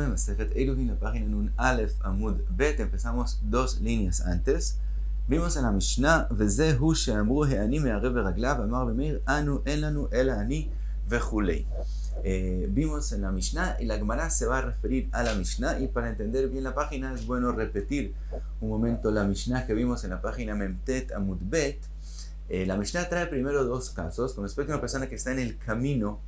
Yome, Masechet Eruvin, la página Nun Aleph Amud Bet. Empezamos 2 líneas antes. Vimos en la Mishnah, Vezehu she'amru he'ani me'arev beraglav, amar Meir, anu en lanu ela ani vechulei. Vimos en la Mishnah y la Gemara se va a referir a la Mishnah, y para entender bien la página es bueno repetir un momento la Mishnah que vimos en la página Memtet Amud Bet. La Mishnah trae primero 2 casos con respecto a una persona que está en el camino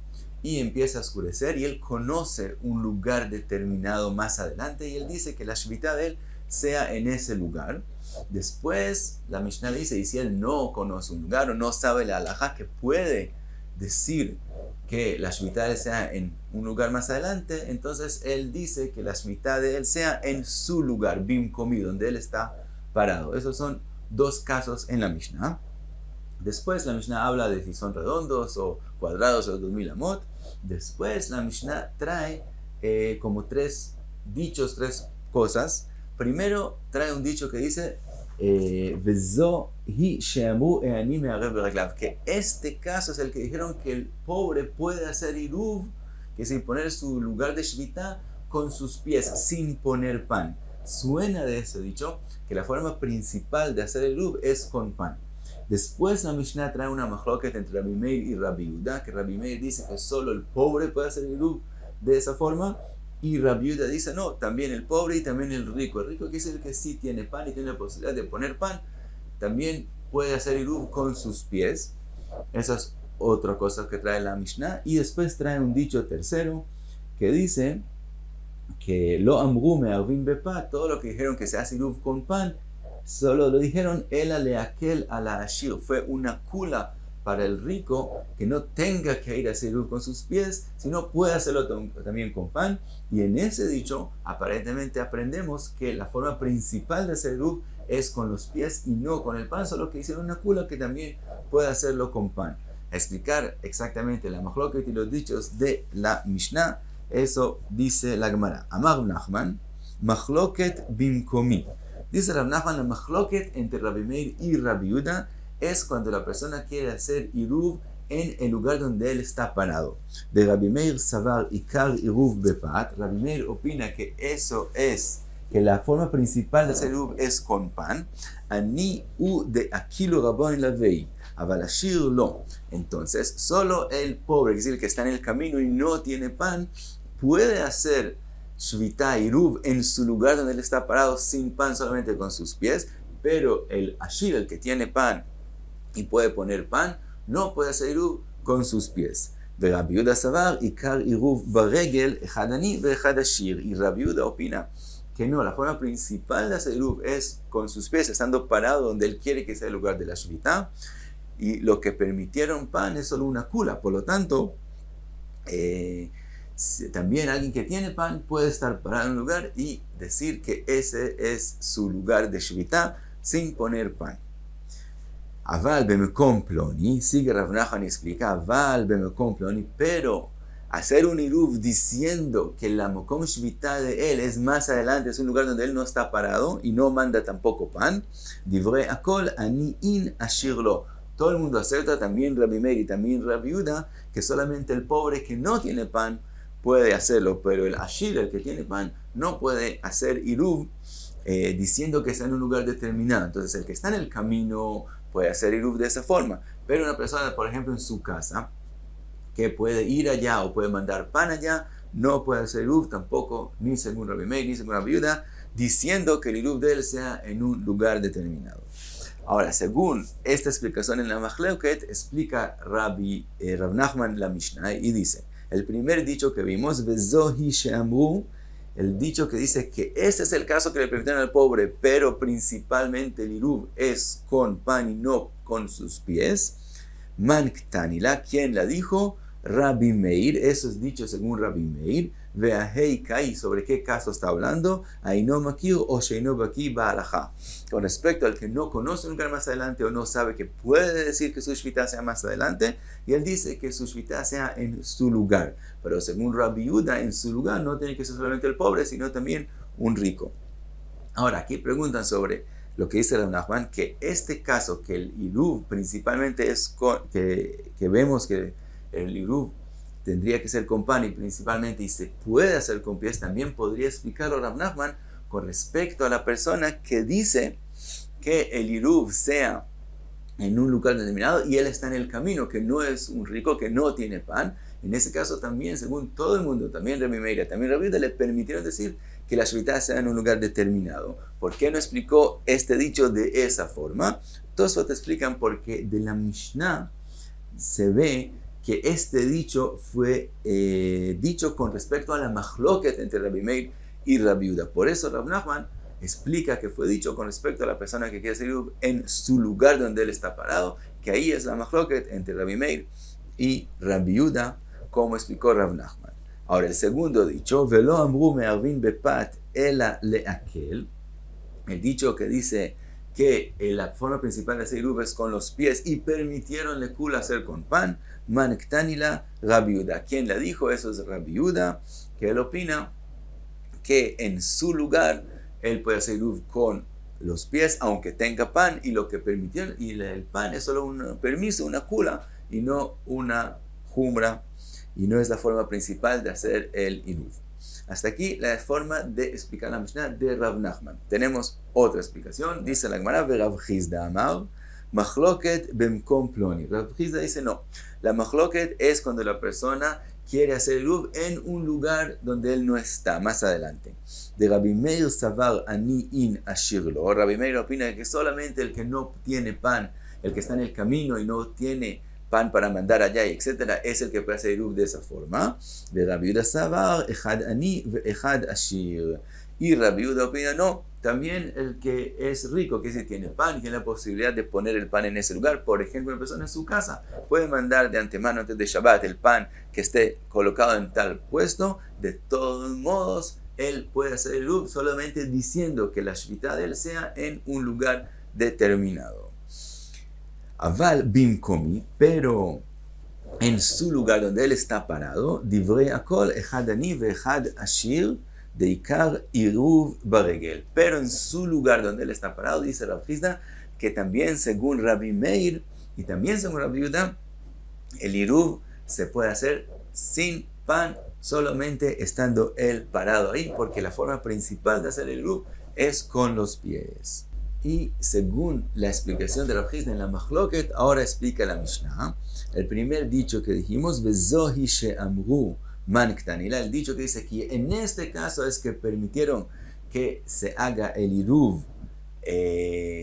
y empieza a oscurecer y él conoce un lugar determinado más adelante y él dice que la shvita de él sea en ese lugar. Después la Mishnah dice, y si él no conoce un lugar o no sabe la halajá que puede decir que la shvita de él sea en un lugar más adelante, entonces él dice que la shvita de él sea en su lugar, bimkomi, donde él está parado. Esos son 2 casos en la Mishnah. Después la Mishnah habla de si son redondos o cuadrados o 2000 amot. Después la Mishnah trae como 3 dichos, 3 cosas. Primero trae un dicho que dice Vezo hi she'amru e'ani me'arev beraglav, que este caso es el que dijeron que el pobre puede hacer iruv, que es imponer su lugar de shvita con sus pies, sin poner pan. Suena de ese dicho que la forma principal de hacer iruv es con pan. Después la Mishnah trae una machloket entre Rabbi Meir y Rabbi Yehuda, que Rabbi Meir dice que solo el pobre puede hacer iruv de esa forma, y Rabbi Yehuda dice no, también el pobre y también el rico. El rico, que es el que sí tiene pan y tiene la posibilidad de poner pan, también puede hacer iruv con sus pies. Esa es otra cosa que trae la Mishnah. Y después trae un dicho tercero que dice que lo amru me'arvin bepat, todo lo que dijeron que se hace iruv con pan, solo lo dijeron ela leakel a la ashir, fue una kula para el rico que no tenga que ir a hacer iruv con sus pies, sino puede hacerlo también con pan. Y en ese dicho aparentemente aprendemos que la forma principal de hacer iruv es con los pies y no con el pan, solo que hicieron una kula que también puede hacerlo con pan. A explicar exactamente la machloket y los dichos de la Mishnah, eso dice la Gemara. Amar Nachman, machloket bimkomi. Dice Rav Nachman, la machloket entre Rabbi Meir y Rabbi Yehuda es cuando la persona quiere hacer iruv en el lugar donde él está parado. De Rabbi Meir savar ikar iruv bepat. Rabbi Meir opina que eso es, que la forma principal de hacer iruv es con pan. Ani u de akilu rabon lavei, aval ashir lo. Entonces, solo el pobre, es decir, el que está en el camino y no tiene pan, puede hacer shvita iruv en su lugar donde él está parado sin pan, solamente con sus pies, pero el ashir, el que tiene pan y puede poner pan, no puede hacer iruv con sus pies. De Rabbi Yehuda savar ikar iruv baregel echad ani veechad ashir, y Rabbi Yehuda opina que no, la forma principal de hacer iruv es con sus pies, estando parado donde él quiere que sea el lugar de la shvita, y lo que permitieron pan es solo una kula. Por lo tanto, también alguien que tiene pan puede estar parado en un lugar y decir que ese es su lugar de shvita sin poner pan. Aval bemekom ploni, sigue Rav Nachman y explica, aval bemekom ploni, pero hacer un iruv diciendo que la mokom shvita de él es más adelante, es un lugar donde él no está parado y no manda tampoco pan, divrei akol ani in ashirlo. Todo el mundo acepta, también Rabbi Meir y también Rabbi Yehuda, que solamente el pobre que no tiene pan puede hacerlo, pero el ashir, el que tiene pan, no puede hacer iruv diciendo que está en un lugar determinado. Entonces el que está en el camino puede hacer iruv de esa forma, pero una persona, por ejemplo, en su casa, que puede ir allá o puede mandar pan allá, no puede hacer iruv tampoco, ni según Rabbi Meir, ni según Rabbi Yehuda, diciendo que el iruv de él sea en un lugar determinado. Ahora, según esta explicación en la machloket, explica Rav Nachman la Mishnah y dice, el primer dicho que vimos, Vezo hi she'amru, el dicho que dice que ese es el caso que le permitieron al pobre, pero principalmente el iruv es con pan y no con sus pies. Man ktanila, ¿quién la dijo? Rabbi Meir, eso es dicho según Rabbi Meir. Veahei kai, ¿sobre qué caso está hablando? Aino makir o sheino baki ba'alaha. Con respecto al que no conoce un lugar más adelante o no sabe que puede decir que su shvita sea más adelante, y él dice que su shvita sea en su lugar. Pero según Rabbi Yehuda, en su lugar no tiene que ser solamente el pobre, sino también un rico. Ahora, aquí preguntan sobre lo que dice Rav Nachman, que este caso, que el iruv principalmente es que vemos que el iruv tendría que ser con pan y principalmente, y se puede hacer con pies, también podría explicarlo Rav Nachman con respecto a la persona que dice que el iruv sea en un lugar determinado y él está en el camino, que no es un rico, que no tiene pan. En ese caso también, según todo el mundo, también Rabbi Meir, también Rabbi Yehuda, le permitieron decir que la shvita sea en un lugar determinado. ¿Por qué no explicó este dicho de esa forma? Todos te explican porque de la Mishnah se ve que este dicho fue dicho con respecto a la machloket entre Rabbi Meir y Rabbi Yehuda. Por eso Rav Nachman explica que fue dicho con respecto a la persona que quiere hacer iruv en su lugar donde él está parado, que ahí es la machloket entre Rabbi Meir y Rabbi Yehuda, como explicó Rav Nachman. Ahora, el segundo dicho, velo amru me'arvin bepat ela leakel, el dicho que dice que la forma principal de hacer iruv es con los pies y permitieron lekul hacer con pan, manektanila Rabbi Yehuda. ¿Quién la dijo? Eso es Rabbi Yehuda, que él opina que en su lugar él puede hacer iruv con los pies, aunque tenga pan, y lo que permitieron, y el pan es solo un permiso, una kula, y no una jumbra, y no es la forma principal de hacer el iruv. Hasta aquí la forma de explicar la Mishnah de Rav Nachman. Tenemos otra explicación, dice la Gemara, Rav Chizda amar, machloket bemkom ploni. Rav Chizda dice no, la machloket es cuando la persona quiere hacer iruv en un lugar donde él no está, más adelante. De Rabbi Meir savar ani in ashirlo. Rabbi Meir opina que solamente el que no tiene pan, el que está en el camino y no tiene pan para mandar allá, etc., es el que puede hacer iruv de esa forma. De Rabbi Yehuda savar echad ani ve echad ashir. Y Rabbi Yehuda opina no, también el que es rico, que si tiene pan, tiene la posibilidad de poner el pan en ese lugar. Por ejemplo, una persona en su casa puede mandar de antemano antes de Shabbat el pan que esté colocado en tal puesto. De todos modos, él puede hacer el iruv solamente diciendo que la shvita de él sea en un lugar determinado. Aval bimkomi, pero en su lugar donde él está parado, divrei akol echad ani ve echad ashir de Ikar iruv baregel. Pero en su lugar donde él está parado, dice Rav Chizda, que también según Rabbi Meir y también según Rabbi Yehuda, el iruv se puede hacer sin pan, solamente estando él parado ahí, porque la forma principal de hacer el iruv es con los pies. Y según la explicación de Rav Chizda en la Machloket, ahora explica la Mishnah. El primer dicho que dijimos, Vezohi she'amru Manektanila, el dicho que dice que en este caso es que permitieron que se haga el iruv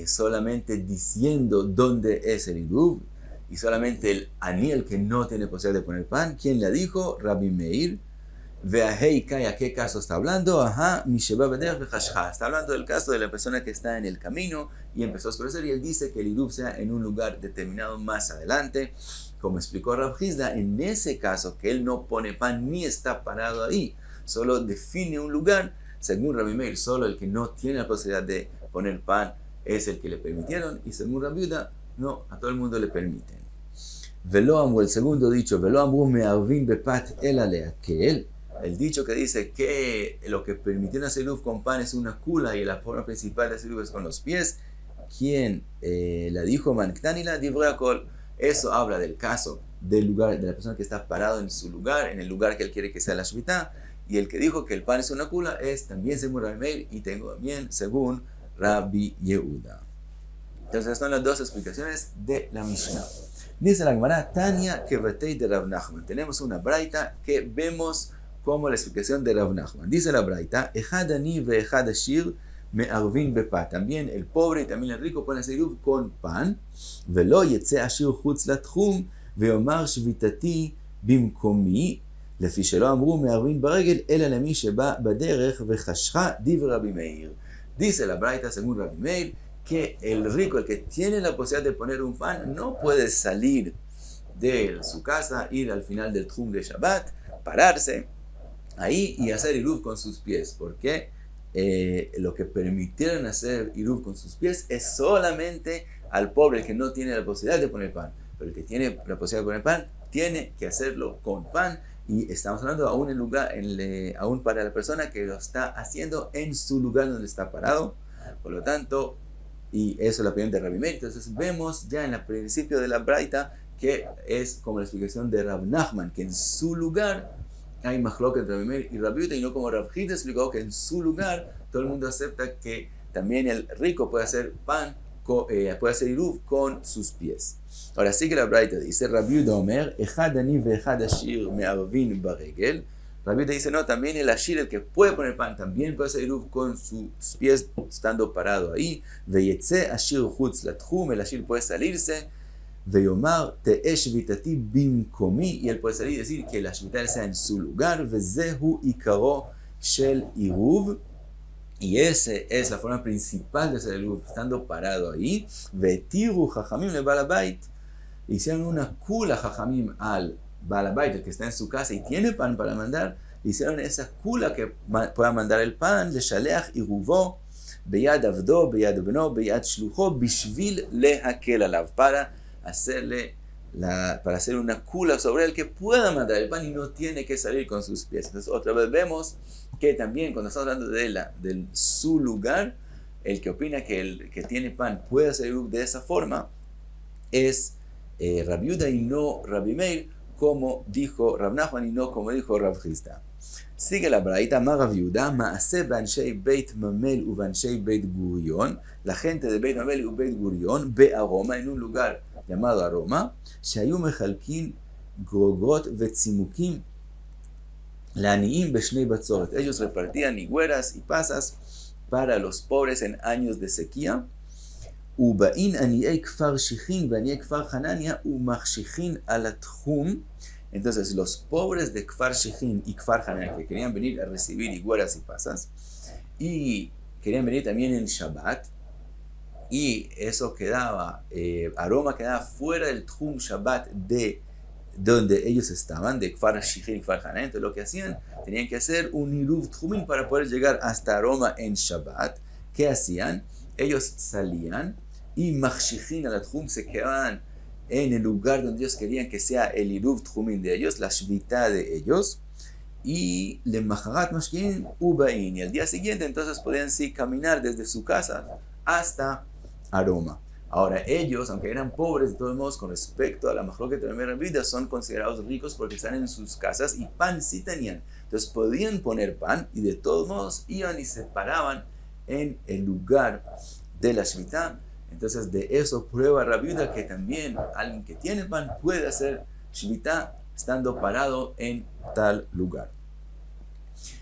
solamente diciendo dónde es el iruv, y solamente el ani, el que no tiene posibilidad de poner pan. ¿Quién le dijo? Rabbi Meir. Veahei kai, ¿a qué caso está hablando? Ajá, misheba bederech vechashcha. Está hablando del caso de la persona que está en el camino y empezó a oscurecer, y él dice que el iruv sea en un lugar determinado más adelante. Como explicó Rav Chizda, en ese caso que él no pone pan ni está parado ahí, solo define un lugar, según Rabbi Meir, solo el que no tiene la posibilidad de poner pan es el que le permitieron, y según Rabbi Yehuda, no, a todo el mundo le permiten. Velo amru, el segundo dicho, velo amru me'arvin bepat ela leakel. El dicho que dice que lo que permitieron hacer iruv con pan es una kula y la forma principal de hacer iruv es con los pies. ¿Quién la dijo? Manektanila divrei akol. Eso habla del caso del lugar, de la persona que está parado en su lugar, en el lugar que él quiere que sea la shvita. Y el que dijo que el pan es una kula es también según Rabbi Meir y también según Rabbi Yehuda. Entonces, estas son las dos explicaciones de la Mishnah. Dice la Gemara, Tania kevatei de Rav Nachman. Tenemos una braita que vemos como la explicación de Rav Nachman. Dice la braita, echad ani ve echad ashir me'arvin bepat. También el pobre y también el rico pueden hacer iruv con pan. Velo yetze ashir chutz latchum veomar shvitati bimkomi לפי שלא אמרו מערבין ברגל אלא למי שבא בדרך וחשכה דברי רבי מאיר. Dice la braita según Rabbi Meir que el rico, el que tiene la posibilidad de poner un pan, no puede salir de su casa, ir al final del tchum de Shabbat, pararse ahí y hacer iruv con sus pies, porque lo que permitieron hacer iruv con sus pies es solamente al pobre, el que no tiene la posibilidad de poner pan, pero el que tiene la posibilidad de poner pan tiene que hacerlo con pan. Y estamos hablando aún en lugar, aún para la persona que lo está haciendo en su lugar donde está parado. Por lo tanto, y eso es la opinión de Rabbi Meir. Entonces vemos ya en el principio de la braita que es como la explicación de Rav Nachman, que en su lugar hay Mahloket entre Rabbi Meir y Rabbi Yehuda, y no como Rav Hida explicó que en su lugar todo el mundo acepta que también el rico puede hacer pan, puede hacer iruv con sus pies. Ahora sí que la Braita dice, Rabbi Yehuda Omer, Echad ani ve'echad ashir me'arvin baregel. Rabbi Yehuda dice, no, también el ashir, el que puede poner pan, también puede hacer iruv con sus pies estando parado ahí. Ve'yetze ashir chutz latchum, el ashir puede salirse. Veyomar te'e shvitati bimkomi, y él puede salir y decir que la shvita sea en su lugar. Vezehu ikaro shel iruv, y ese es la forma principal de hacer el iruv, estando parado ahí. Vetiru jajamim le balabait, hicieron una kula jajamim al balabait, el que está en su casa y tiene pan para mandar, hicieron esa kula que pueda mandar el pan, le shaleach iruvo beyad avdo, beyad beno, beyad shlucho, bishvil lehakel alav, para hacer una kula sobre él que pueda mandar el pan y no tiene que salir con sus pies. Entonces otra vez vemos que también cuando estamos hablando de su lugar, el que opina que el que tiene pan puede hacer de esa forma es Rabbi Yehuda y no Rabbi Meir, como dijo Rav Nachman y no como dijo Rav Hizda. Sigue la braita, ma Rav Yehuda, ma'aseh b'anshei Beit Mamel u b'anshei Beit Gurion, la gente de Beit Mamel u Beit Gurion, be'aroma, en un lugar llamado Aroma, שהיו מחלקים גרוגות וצימוקים לעניים בשני בצורת. Ellos repartían higueras y pasas para los pobres en años de sequía. ובאין עניי כפר שיחין ועניי כפר חנניה ומחשיכין על התחום. Entonces los pobres de Kfar Shichin y Kfar Hanania, que querían venir a recibir higueras y pasas, y querían venir también en Shabbat, y eso quedaba, Aroma quedaba fuera del Tchum Shabbat de donde ellos estaban, de Kfar Shichin y Kfar Hanania. Entonces lo que hacían, tenían que hacer un Iruv Tchumin para poder llegar hasta Aroma en Shabbat. ¿Qué hacían? Ellos salían y Machshichin al Tchum, se quedaban en el lugar donde ellos querían que sea el Iruv Tchumin de ellos, la Shvita de ellos, y le Maharat Mashkin Ubain, y al día siguiente entonces podían sí caminar desde su casa hasta Aroma. Ahora ellos, aunque eran pobres de todos modos con respecto a la Mahloket de la vida, son considerados ricos porque están en sus casas y pan sí tenían. Entonces podían poner pan y de todos modos iban y se paraban en el lugar de la Shvita. Entonces de eso prueba Rabbi Yehuda que también alguien que tiene pan puede hacer Shvita estando parado en tal lugar.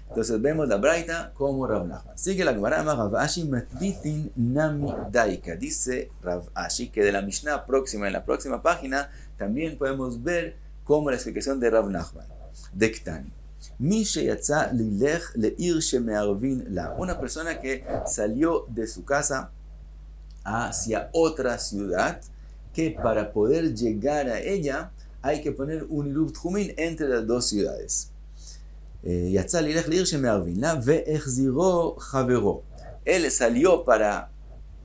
Entonces vemos la braita como Rav Nachman. Sigue la Gemara, Rav Ashi matbitin nami daika. Dice Rav Ashi que de la Mishnah próxima, en la próxima página, también podemos ver como la explicación de Rav Nachman. Dektani. Mi sheyatza lilech leir shemearvin la. Una persona que salió de su casa hacia otra ciudad, que para poder llegar a ella hay que poner un Iruv Tchumin entre las dos ciudades. יצא לילך לעיר שמערבין לה והחזירו חברו. Él salió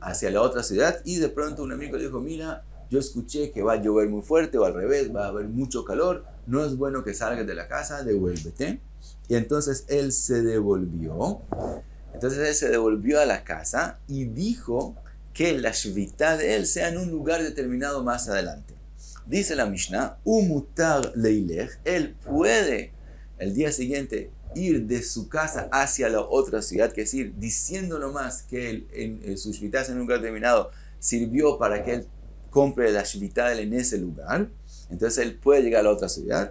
hacia la otra ciudad y de pronto un amigo le dijo, mira, yo escuché que va a llover muy fuerte o al revés, va a haber mucho calor, no es bueno que salgas de la casa, devuélvete. Y entonces él se devolvió. Entonces él se devolvió a la casa y dijo que la shvita de él sea en un lugar determinado más adelante. Dice la Mishnah, umutar leilech, él puede el día siguiente ir de su casa hacia la otra ciudad, que es decir, diciendo nomás que su shvita en un lugar determinado sirvió para que él compre la shvita en ese lugar. Entonces él puede llegar a la otra ciudad,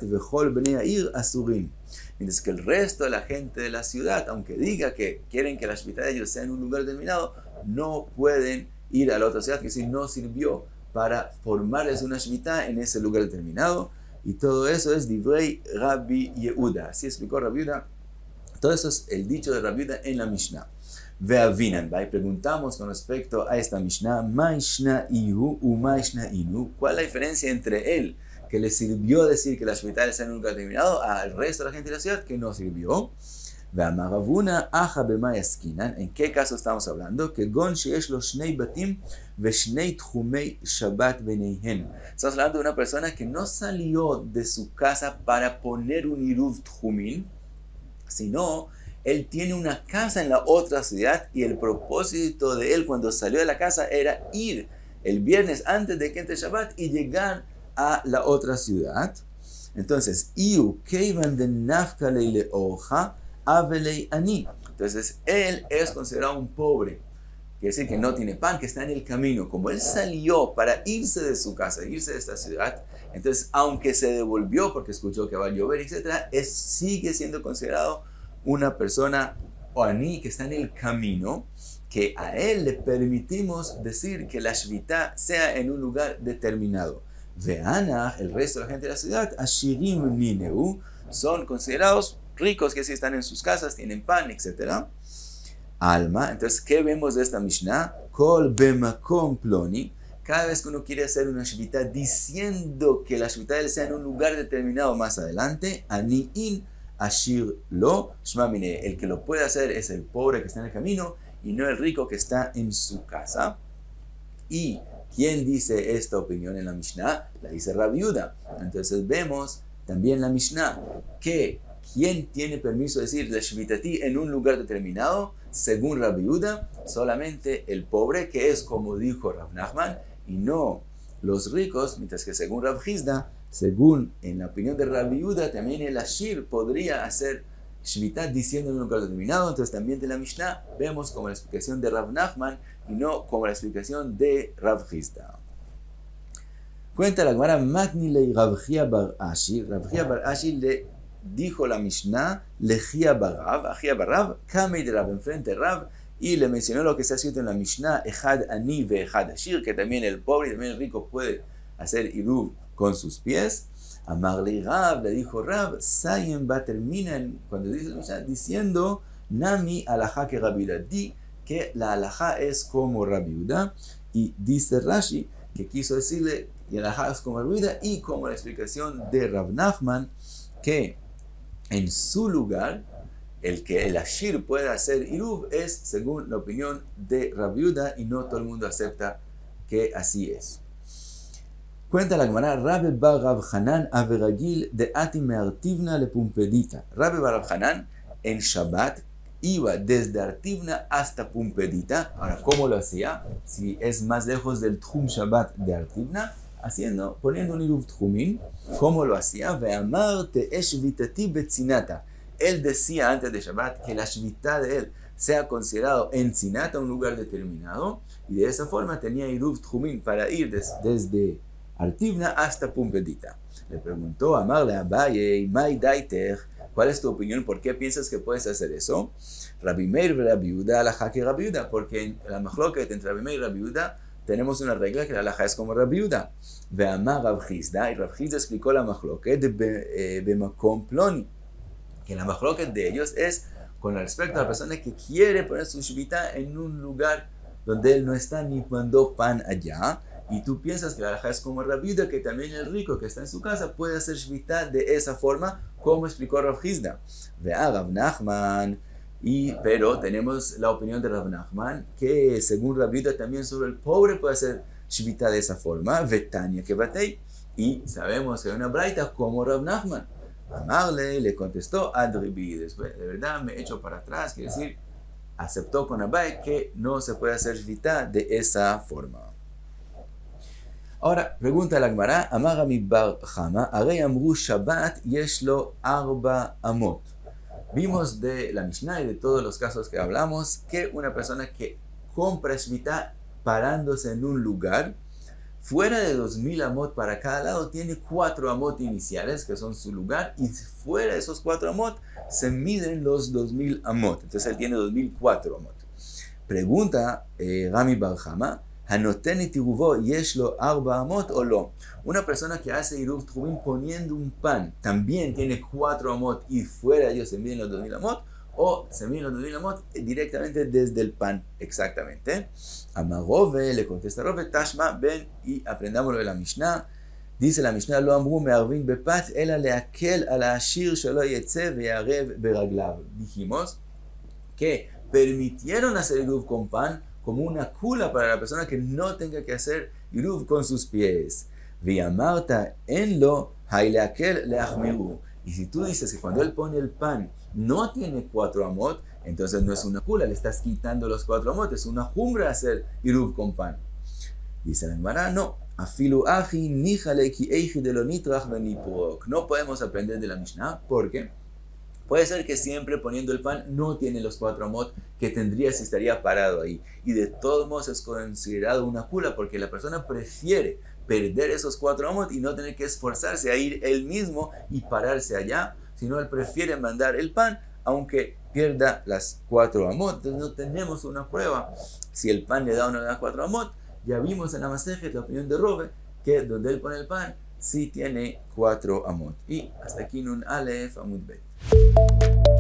mientras que el resto de la gente de la ciudad, aunque diga que quieren que la shvita de ellos sea en un lugar determinado, no pueden ir a la otra ciudad, que es decir, no sirvió para formarles una shvita en ese lugar determinado. Y todo eso es Divrei Rabbi Yehuda. Así explicó Rabbi Yehuda. Todo eso es el dicho de Rabbi Yehuda en la Mishnah. Ve'avinan. Y preguntamos con respecto a esta Mishnah, Ma Ishna Ihu u Ma Ishna Inu. ¿Cuál es la diferencia entre él, que le sirvió decir que la shvita está en un lugar determinado, al resto de la gente de la ciudad que no sirvió? Ve'amar Ravuna Aja Bema Yaskinan. ¿En qué caso estamos hablando? Que Gon Sheyesh Lo Shnei Batim Veshnei Tchumei Shabbat Beneihen. Estamos hablando de una persona que no salió de su casa para poner un Iruv Tchumin, sino él tiene una casa en la otra ciudad y el propósito de él cuando salió de la casa era ir el viernes antes de que entre Shabbat y llegar a la otra ciudad. Entonces, Iu keivan de nafka leile oja avelei ani. Entonces, él es considerado un pobre. Quiere decir que no tiene pan, que está en el camino. Como él salió para irse de su casa, irse de esta ciudad, entonces, aunque se devolvió porque escuchó que va a llover, etc., sigue siendo considerado una persona o aní que está en el camino, que a él le permitimos decir que la shvita sea en un lugar determinado. Veana, el resto de la gente de la ciudad, ashirim nineu, son considerados ricos, que sí están en sus casas, tienen pan, etc. Alma, entonces, ¿qué vemos de esta Mishnah? Kol bemakom ploni. Cada vez que uno quiere hacer una shvita diciendo que la shvita de él sea en un lugar determinado más adelante, ani'in ashir lo, shma mine, el que lo puede hacer es el pobre que está en el camino y no el rico que está en su casa. ¿Y quién dice esta opinión en la Mishnah? La dice Rabbi Yehuda. Entonces vemos también en la Mishnah que ¿quién tiene permiso de decir la shvitati en un lugar determinado? Según Rabbi Yehuda, solamente el pobre, que es como dijo Rav Nachman, y no los ricos, mientras que según Rav Hizda, según en la opinión de Rabbi Yehuda, también el ashir podría hacer shvita diciendo en un lugar determinado. Entonces también de la Mishnah vemos como la explicación de Rav Nachman y no como la explicación de Rav Hizda. Cuenta la Gemara, Matni le Rav Chia bar Ashi. Rav Chia bar Ashi le dijo la Mishnah, Lejia Barav, Ajia Barav, Kamei de Rav, enfrente de Rav, y le mencionó lo que está escrito en la Mishnah, Ejad Ani ve Ejad Ashir, que también el pobre y también el rico puede hacer iruv con sus pies. Amarle Rav, le dijo Rav, Sayem va termina cuando dice la Mishnah, diciendo, Nami alajá que Rabbi Yehuda, di que la alajá es como Rabbi Yehuda, y dice Rashi, que quiso decirle, y la alajá es como Rabbi Yehuda, y como la explicación de Rav Nachman, que en su lugar, el que el ashir puede hacer iruv es según la opinión de Rabbi Yehuda y no todo el mundo acepta que así es. Cuenta la Gemara, Rabbi bar Rav Hanan averagil de ati me'artivna le Pumpedita. Rabbi bar Rav Hanan en Shabbat iba desde Artivna hasta Pumpedita. Ahora, ¿cómo lo hacía? Si es más lejos del Tchum Shabbat de Artivna, poniendo un iruv tchumin. ¿Cómo lo hacía? Ve'amar te'esh vitati betzinata. Él decía antes de Shabbat que la shvita de él sea considerado en Tzinata, un lugar determinado, y de esa forma tenía iruv tchumin para ir desde Artivna hasta Pumpedita. Le preguntó a Amarle Abaye, Mai daiter, ¿cuál es tu opinión? ¿Por qué piensas que puedes hacer eso? Rabbi Meir y Rabbi Yehuda, alajá que Rabbi Yehuda, porque en la machloket entre Rabbi Meir y Rabbi Yehuda tenemos una regla que la alajá es como Rabbi Yehuda. Ve'amar Rav Hizda, y Rav Hizda explicó la machloket de bemakom ploni, que la machloket de ellos es con respecto a la persona que quiere poner su shvita en un lugar donde él no está ni mandó pan allá, y tú piensas que la alajá es como Rabbi Yehuda, que también el rico que está en su casa puede hacer shvita de esa forma, como explicó Rav Hizda. Vea Rav Nachman, pero tenemos la opinión de Rav Nachman, que según Rabbi Yehuda también sobre el pobre puede hacer shvita de esa forma, Vetania que batei, y sabemos que hay una braita como Rav Nachman. Amarle le contestó Adribi, después de verdad me echo para atrás, quiere decir, aceptó con Abai que no se puede hacer shvita de esa forma. Ahora, pregunta la Gemara, Amar mi bar Chama, Arei amru Shabbat yeshlo arba amot. Vimos de la Mishnah y de todos los casos que hablamos que una persona que compra shvita parándose en un lugar, fuera de 2000 amot para cada lado, tiene 4 amot iniciales, que son su lugar, y fuera de esos 4 amot, se miden los 2000 amot. Entonces él tiene 2004 amot. Pregunta Rami Bar Chama, Hanoten et iruvo yeshlo arba amot o lo. Una persona que hace iruv tchumin poniendo un pan, también tiene 4 amot, y fuera de ellos se miden los 2000 amot, o se miden los 2000 amot directamente desde el pan, exactamente. Amarove le contesta Rove, Tashma, ven y aprendámoslo de la Mishnah. Dice la Mishnah, lo amru me'arvin bepat, ela leakel al ashir shelo yetze ve'arev beraglav. Dijimos que permitieron hacer iruv con pan como una kula para la persona que no tenga que hacer iruv con sus pies. Viamarta en lo haileakel leachmiru. Y si tú dices que cuando él pone el pan no tiene 4 amot, entonces no es una kula, le estás quitando los 4 amot, es una jumbra hacer iruv con pan. Dice la Gemara, no. Afilu aji nijale ki eiji de lo nitrach beniprok. No podemos aprender de la Mishnah porque puede ser que siempre poniendo el pan no tiene los 4 amot que tendría si estaría parado ahí. Y de todos modos es considerado una kula porque la persona prefiere perder esos 4 amot y no tener que esforzarse a ir él mismo y pararse allá, sino él prefiere mandar el pan aunque pierda las 4 amot. Entonces no tenemos una prueba si el pan le da o no le da 4 amot. Ya vimos en la Masejet la opinión de Rove que donde él pone el pan sí tiene 4 amot. Y hasta aquí Nun Aleph Amud Bet.